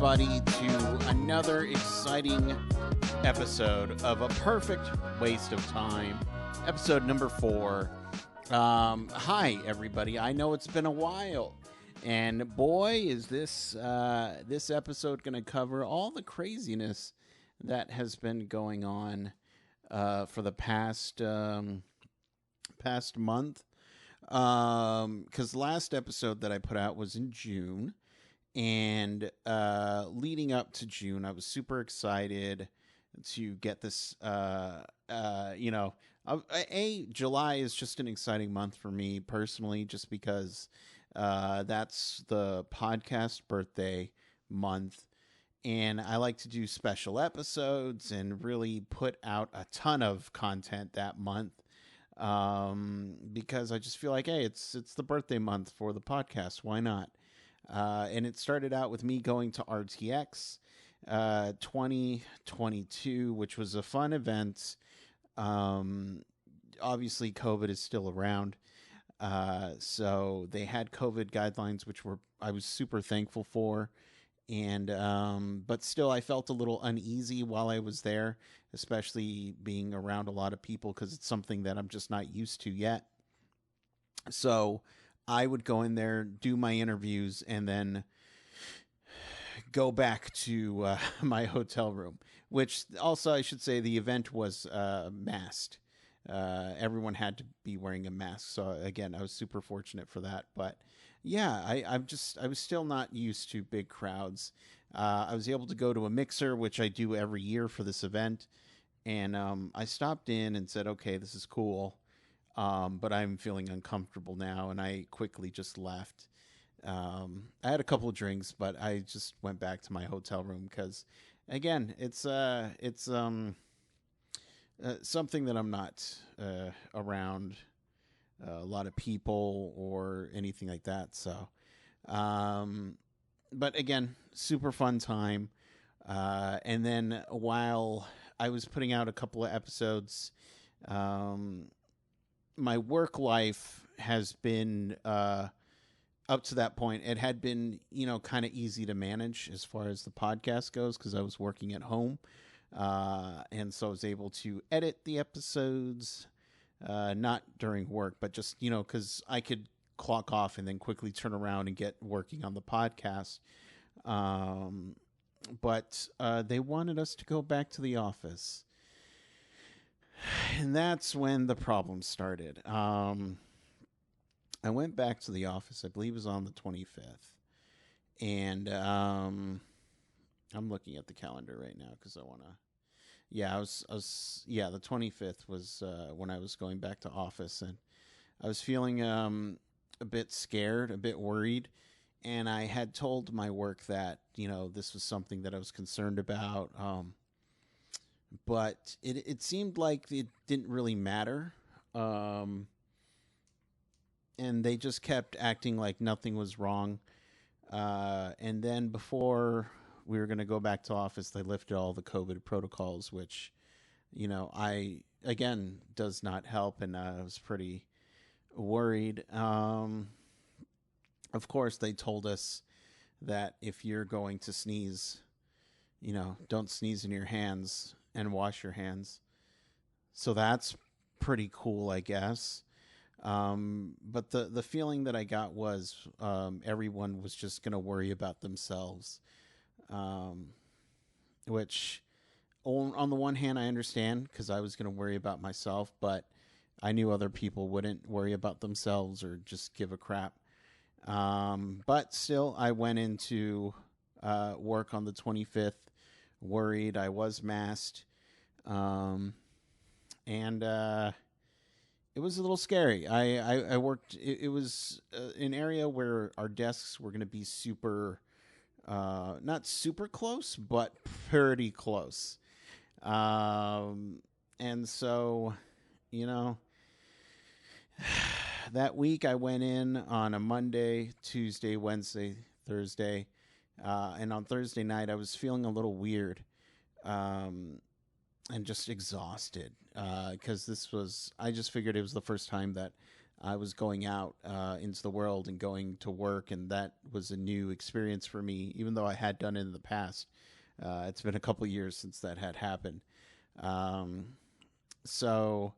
everybody, to another exciting episode of A Perfect Waste of Time, episode number 4. Hi, everybody. I know it's been a while, and boy, is this episode going to cover all the craziness that has been going on for the past month. Because last episode that I put out was in June, and leading up to June, I was super excited to get this. July is just an exciting month for me personally, just because that's the podcast birthday month, and I like to do special episodes and really put out a ton of content that month. Because I just feel like, hey, it's the birthday month for the podcast. Why not? And it started out with me going to RTX 2022, which was a fun event. Obviously, COVID is still around. So they had COVID guidelines, which I was super thankful for. And but still, I felt a little uneasy while I was there, especially being around a lot of people, because it's something that I'm just not used to yet. So I would go in there, do my interviews, and then go back to my hotel room, which also I should say the event was masked. Everyone had to be wearing a mask. So again, I was super fortunate for that. But yeah, I was still not used to big crowds. I was able to go to a mixer, which I do every year for this event. And I stopped in and said, okay, this is cool. But I'm feeling uncomfortable now. And I quickly just left. I had a couple of drinks, but I just went back to my hotel room because, again, it's something that I'm not around a lot of people or anything like that. So, but again, super fun time. And then while I was putting out a couple of episodes, my work life has been, up to that point, it had been, kind of easy to manage as far as the podcast goes, because I was working at home. And so I was able to edit the episodes, not during work, but just, because I could clock off and then quickly turn around and get working on the podcast. But they wanted us to go back to the office. And that's when the problem started. I went back to the office, I believe it was on the 25th. And I'm looking at the calendar right now because I want to. Yeah, the 25th was when I was going back to office, and I was feeling a bit scared, a bit worried, and I had told my work that, this was something that I was concerned about, but it seemed like it didn't really matter, and they just kept acting like nothing was wrong, and then before we were going to go back to office, they lifted all the COVID protocols, which, again, does not help. And I was pretty worried. Of course, they told us that if you're going to sneeze, don't sneeze in your hands and wash your hands. So that's pretty cool, I guess. But the feeling that I got was everyone was just going to worry about themselves. Which on the one hand, I understand, because I was going to worry about myself, but I knew other people wouldn't worry about themselves or just give a crap. But still, I went into work on the 25th worried. I was masked. And it was a little scary. I worked, it was an area where our desks were going to be super, not super close, but pretty close. And so, that week I went in on a Monday, Tuesday, Wednesday, Thursday. And on Thursday night, I was feeling a little weird. And just exhausted. Because I just figured it was the first time that I was going out into the world and going to work, and that was a new experience for me, even though I had done it in the past. It's been a couple years since that had happened. Um, so,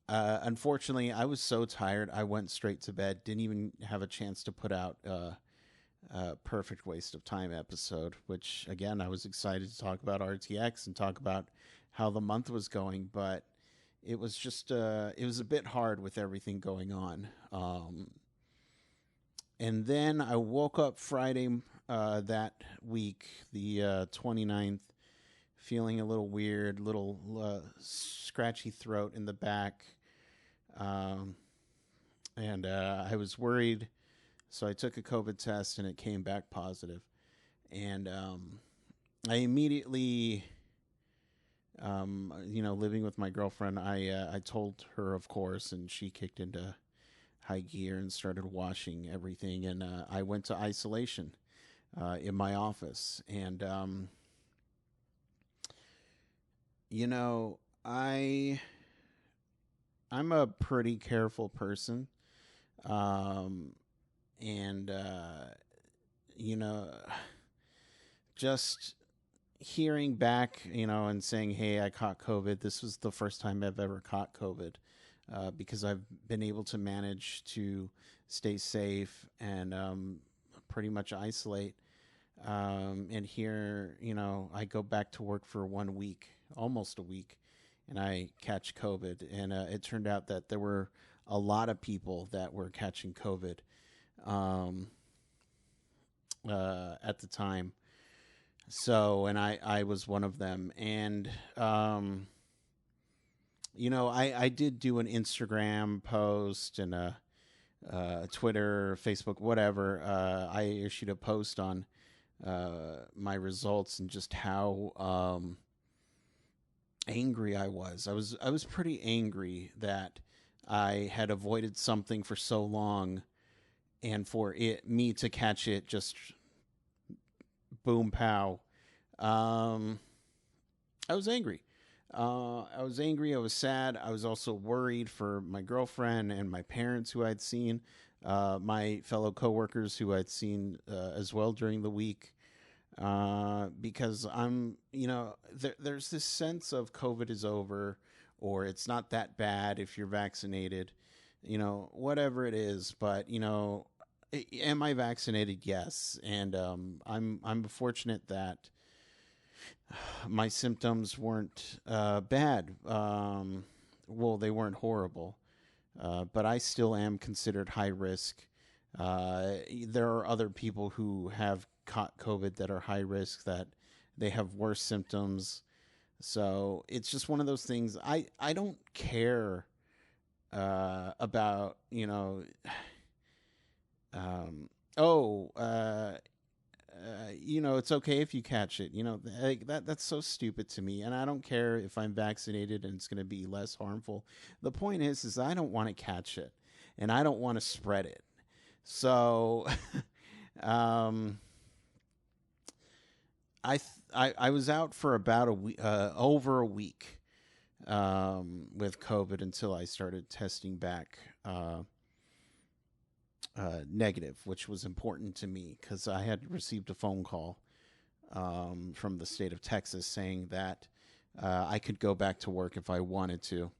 unfortunately, I was so tired, I went straight to bed, didn't even have a chance to put out Perfect Waste of Time episode, which, again, I was excited to talk about RTX and talk about how the month was going, but it was just it was a bit hard with everything going on. And then I woke up Friday that week, the 29th, feeling a little weird, little scratchy throat in the back. Um, and I was worried, so I took a COVID test and it came back positive. And I immediately, living with my girlfriend, I told her, of course, and she kicked into high gear and started washing everything. And I went to isolation in my office. And, I I'm a pretty careful person. Um, and you know, just hearing back, and saying, "Hey, I caught COVID." This was the first time I've ever caught COVID, because I've been able to manage to stay safe and pretty much isolate. And here, I go back to work for 1 week, almost a week, and I catch COVID. And it turned out that there were a lot of people that were catching COVID um, at the time. So, and I was one of them. And, I did do an Instagram post and a Twitter, Facebook, whatever. I issued a post on my results and just how angry I was. I was pretty angry that I had avoided something for so long, and for me to catch it just boom pow. Um, I was angry. I was angry. I was sad. I was also worried for my girlfriend and my parents who I'd seen, my fellow coworkers who I'd seen as well during the week. Because there's this sense of COVID is over, or it's not that bad if you're vaccinated, whatever it is. But am I vaccinated? Yes, and I'm fortunate that my symptoms weren't bad. Well, they weren't horrible, but I still am considered high risk. There are other people who have caught COVID that are high risk, that they have worse symptoms. So it's just one of those things. I don't care about, um, oh, it's okay if you catch it. Like that's so stupid to me. And I don't care if I'm vaccinated and it's going to be less harmful. The point is I don't want to catch it, and I don't want to spread it. So, um, I was out for about a week, over a week, with COVID, until I started testing back negative, which was important to me because I had received a phone call from the state of Texas saying that I could go back to work if I wanted to.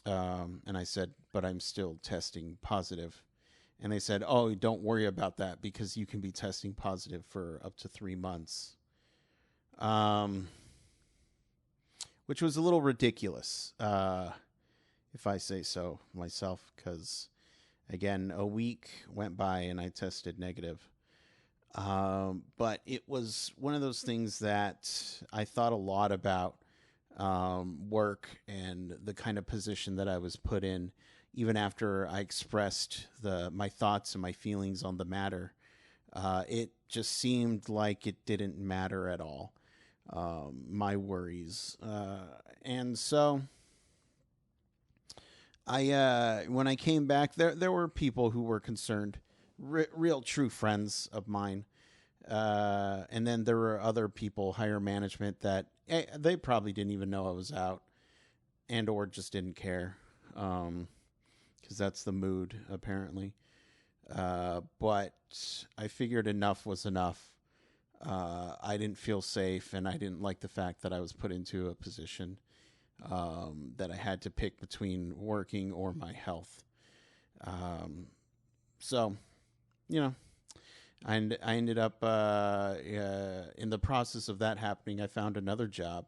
And I said, but I'm still testing positive. And they said, oh, don't worry about that because you can be testing positive for up to 3 months. Which was a little ridiculous, if I say so myself, because, again, a week went by and I tested negative. But it was one of those things that I thought a lot about, work and the kind of position that I was put in, even after I expressed my thoughts and my feelings on the matter. It just seemed like it didn't matter at all, my worries. And so when I came back, there were people who were concerned, real true friends of mine. And then there were other people, higher management, that they probably didn't even know I was out, and or just didn't care. because that's the mood apparently. But I figured enough was enough. I didn't feel safe, and I didn't like the fact that I was put into a position that I had to pick between working or my health. So, you know, I ended up in the process of that happening. I found another job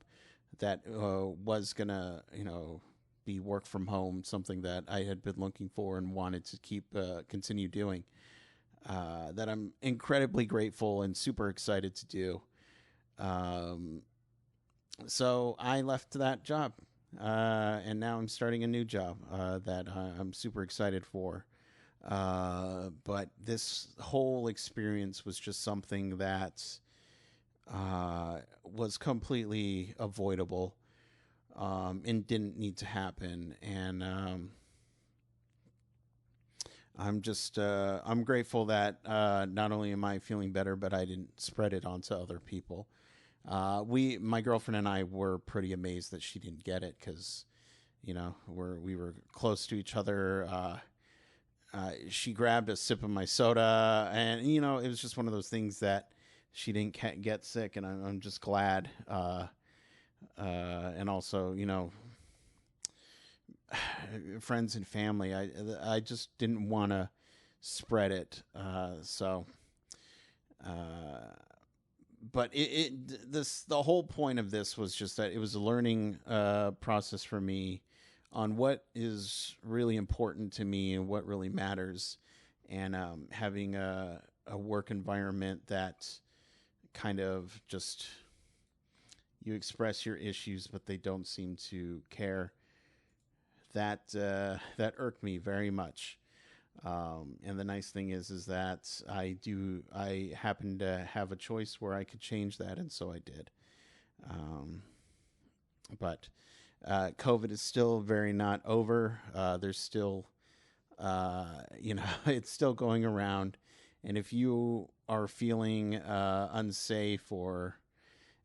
that was gonna, be work from home, something that I had been looking for and wanted to continue doing. That I'm incredibly grateful and super excited to do. Um, so I left that job, and now I'm starting a new job that I'm super excited for. But this whole experience was just something that was completely avoidable, and didn't need to happen. And I'm grateful that not only am I feeling better, but I didn't spread it onto other people. My girlfriend and I were pretty amazed that she didn't get it because, we were close to each other. She grabbed a sip of my soda, and it was just one of those things that she didn't get sick, and I'm just glad. And also, friends and family, I just didn't want to spread it. But the whole point of this was just that it was a learning process for me on what is really important to me and what really matters, and having a work environment that kind of just you express your issues, but they don't seem to care. That irked me very much. And the nice thing is that I happened to have a choice where I could change that, and so I did. But COVID is still very not over. There's still, it's still going around. And if you are feeling unsafe, or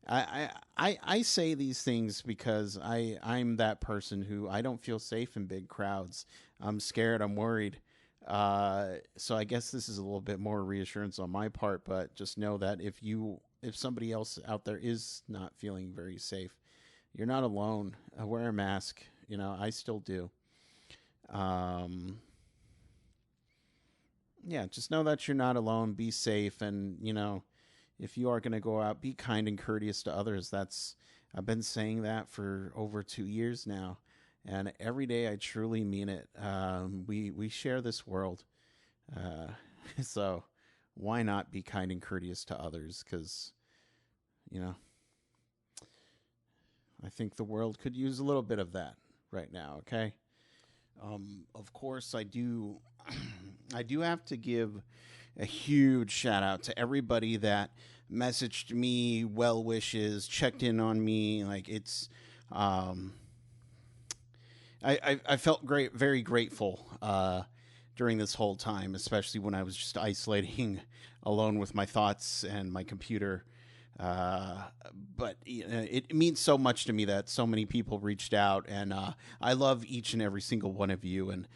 I say these things because I'm that person who I don't feel safe in big crowds. I'm scared. I'm worried. So I guess this is a little bit more reassurance on my part, but just know that if somebody else out there is not feeling very safe, you're not alone. Wear a mask. I still do. Yeah, just know that you're not alone. Be safe. And, if you are going to go out, be kind and courteous to others. I've been saying that for over 2 years now. And every day I truly mean it. We share this world. So why not be kind and courteous to others? Because, I think the world could use a little bit of that right now. Okay. Of course, I do. I do have to give a huge shout out to everybody that messaged me well wishes, checked in on me. Like it's, I felt very grateful during this whole time, especially when I was just isolating alone with my thoughts and my computer. But it means so much to me that so many people reached out, and I love each and every single one of you. And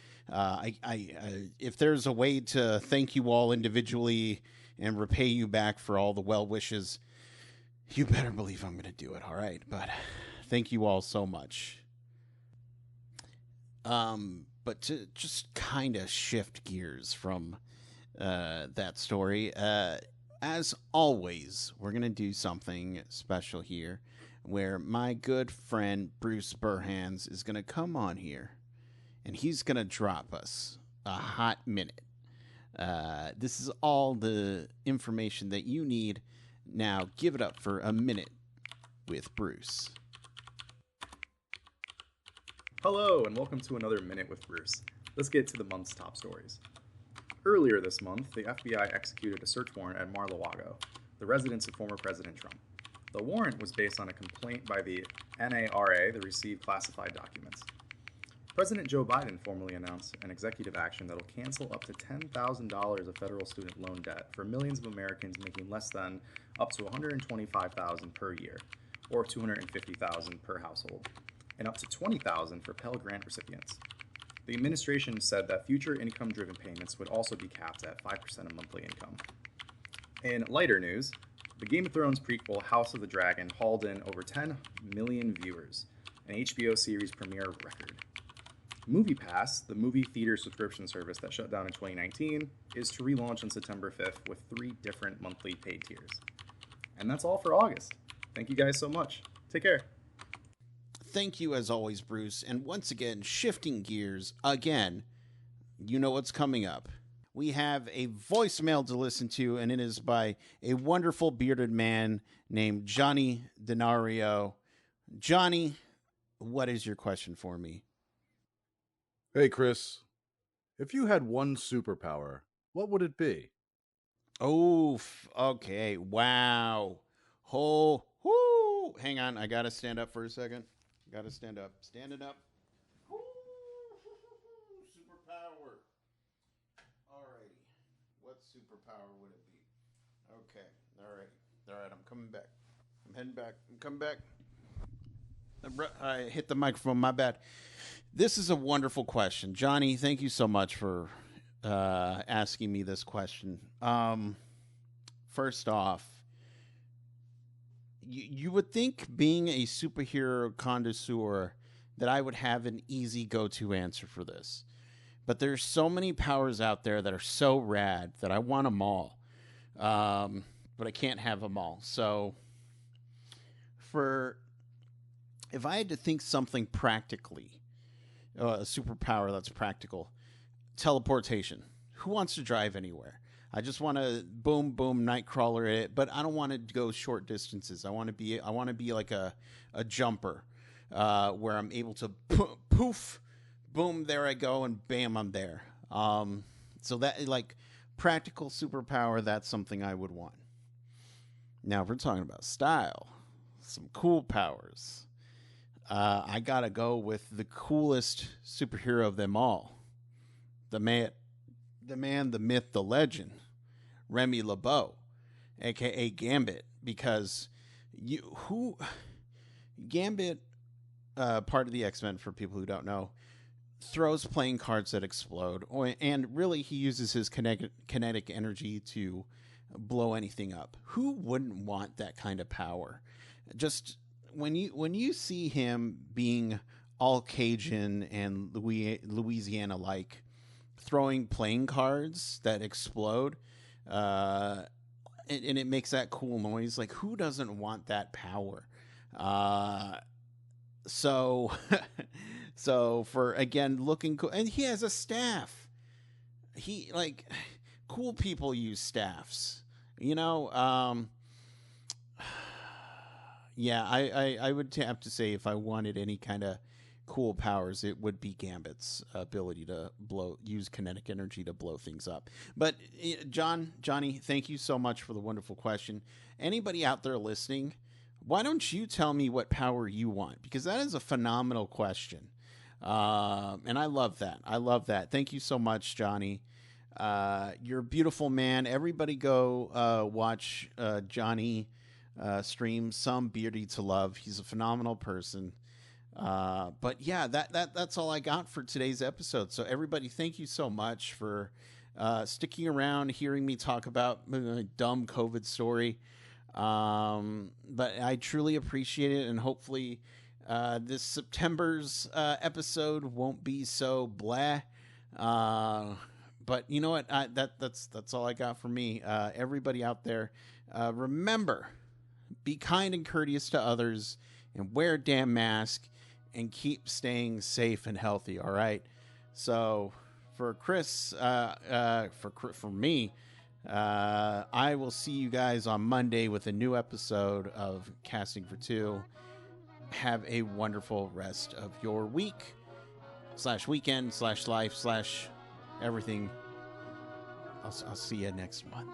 if there's a way to thank you all individually and repay you back for all the well wishes, you better believe I'm going to do it. All right, but thank you all so much. But to just kind of shift gears from that story, as always, we're going to do something special here where my good friend Bruce Burhans is going to come on here and he's going to drop us a hot minute. This is all the information that you need. Now, give it up for a minute with Bruce. Hello, and welcome to another Minute with Bruce. Let's get to the month's top stories. Earlier this month, the FBI executed a search warrant at Mar-a-Lago, the residence of former President Trump. The warrant was based on a complaint by the NARA that received classified documents. President Joe Biden formally announced an executive action that will cancel up to $10,000 of federal student loan debt for millions of Americans making less than up to $125,000 per year, or $250,000 per household, and up to $20,000 for Pell Grant recipients. The administration said that future income-driven payments would also be capped at 5% of monthly income. In lighter news, the Game of Thrones prequel House of the Dragon hauled in over 10 million viewers, an HBO series premiere record. MoviePass, the movie theater subscription service that shut down in 2019, is to relaunch on September 5th with 3 different monthly paid tiers. And that's all for August. Thank you guys so much. Take care. Thank you as always, Bruce. And once again, shifting gears again, you know what's coming up. We have a voicemail to listen to, and it is by a wonderful bearded man named Johnny Denario. Johnny, what is your question for me? Hey, Chris. If you had one superpower, what would it be? Oh, okay. Wow. Oh, whoo. Hang on. I got to stand up for a second. Got to stand up. Standing up. Superpower. Alrighty. What superpower would it be? Okay. Alright. I'm coming back. I'm heading back. I'm coming back. I hit the microphone. My bad. This is a wonderful question. Johnny, thank you so much for asking me this question. First off, you would think, being a superhero connoisseur, that I would have an easy go-to answer for this. But there's so many powers out there that are so rad that I want them all. But I can't have them all. So if I had to think something practically, a superpower that's practical, teleportation. Who wants to drive anywhere? I just want to boom, nightcrawler it, but I don't want to go short distances. I want to be like a jumper, where I'm able to poof, boom, there I go, and bam, I'm there. So that, like, practical superpower, that's something I would want. Now, if we're talking about style, some cool powers, I gotta go with the coolest superhero of them all, the man, the myth, the legend, Remy LeBeau, aka Gambit, because Gambit, part of the X-Men, for people who don't know, throws playing cards that explode, and really he uses his kinetic energy to blow anything up. Who wouldn't want that kind of power? Just when you see him being all Cajun and Louisiana like, throwing playing cards that explode, and it makes that cool noise. Like, who doesn't want that power? So for, again, looking cool, and he has a staff. Cool people use staffs, yeah, I would have to say, if I wanted any kind of cool powers, it would be Gambit's ability to use kinetic energy to blow things up. But Johnny, thank you so much for the wonderful question. Anybody out there listening, why don't you tell me what power you want? Because that is a phenomenal question. And I love that. Thank you so much, Johnny. You're a beautiful man. Everybody go watch Johnny stream Some Beauty to Love. He's a phenomenal person. But yeah, that's all I got for today's episode. So everybody, thank you so much for sticking around, hearing me talk about my dumb COVID story. But I truly appreciate it, and hopefully this September's episode won't be so blah. But you know what? That's all I got for me. Everybody out there, remember, be kind and courteous to others, and wear a damn mask, and keep staying safe and healthy. All right. So for Chris, for me, I will see you guys on Monday with a new episode of Casting for Two. Have a wonderful rest of your week / weekend / life / everything. I'll see you next month.